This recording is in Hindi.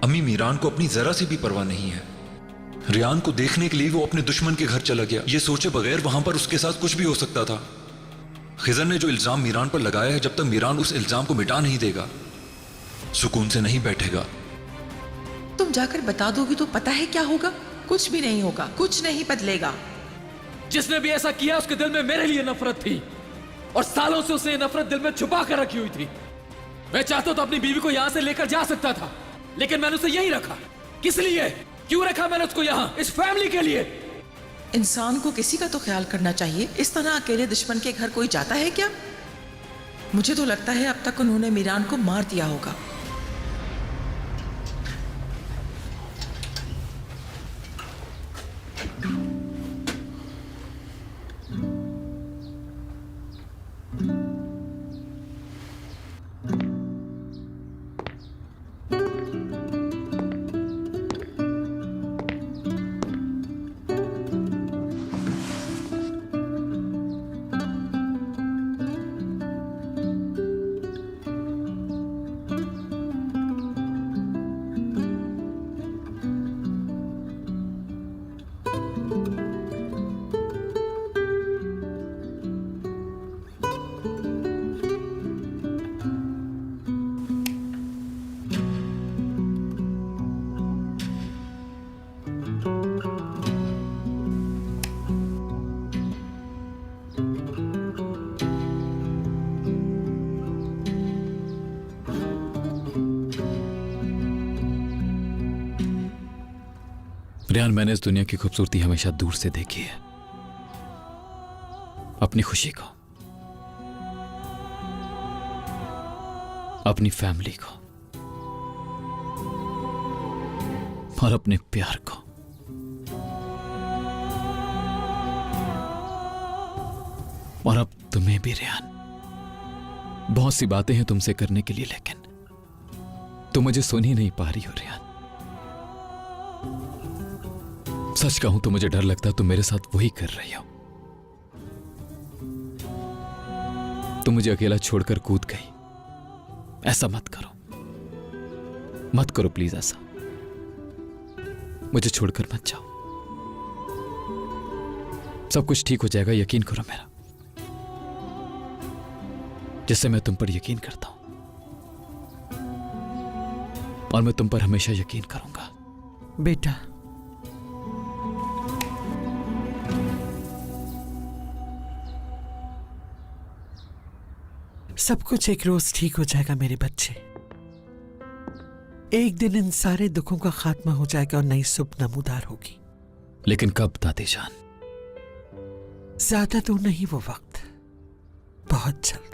अम्मी मीरान को अपनी जरा सी भी परवाह नहीं है। रियान को देखने के लिए वो अपने दुश्मन के घर चला गया, ये सोचे बगैर वहां पर उसके साथ कुछ भी हो सकता था। खिजर ने जो इल्जाम मीरान पर लगाया है, जब तक मीरान उस इल्जाम को मिटा नहीं देगा, सुकून से नहीं बैठेगा। तुम जाकर बता दोगी तो पता है क्या होगा? कुछ भी नहीं होगा, कुछ नहीं बदलेगा। जिसने भी ऐसा किया उसके दिल में मेरे लिए नफरत थी, और सालों से उसने नफरत दिल में छुपा कर रखी हुई थी। मैं चाहता तो अपनी बीवी को यहां से लेकर जा सकता था, लेकिन मैंने उसे यहीं रखा। किस लिए? क्यों रखा मैंने उसको यहां? इस फैमिली के लिए। इंसान को किसी का तो ख्याल करना चाहिए। इस तरह अकेले दुश्मन के घर कोई जाता है क्या? मुझे तो लगता है अब तक उन्होंने मीरान को मार दिया होगा। रियान, मैंने इस दुनिया की खूबसूरती हमेशा दूर से देखी है। अपनी खुशी को, अपनी फैमिली को और अपने प्यार को। और अब तुम्हें भी रियान, बहुत सी बातें हैं तुमसे करने के लिए, लेकिन तुम मुझे सुन ही नहीं पा रही हो रियान। सच कहूं तो मुझे डर लगता है तुम मेरे साथ वही कर रही हो। तुम मुझे अकेला छोड़कर कूद गई। ऐसा मत करो, मत करो प्लीज ऐसा। मुझे छोड़कर मत जाओ। सब कुछ ठीक हो जाएगा, यकीन करो मेरा, जिससे मैं तुम पर यकीन करता हूं, और मैं तुम पर हमेशा यकीन करूंगा। बेटा, सब कुछ एक रोज ठीक हो जाएगा मेरे बच्चे। एक दिन इन सारे दुखों का खात्मा हो जाएगा और नई सुबह नमूदार होगी। लेकिन कब दादी जान? ज्यादा दूर नहीं वो वक्त, बहुत जल्द।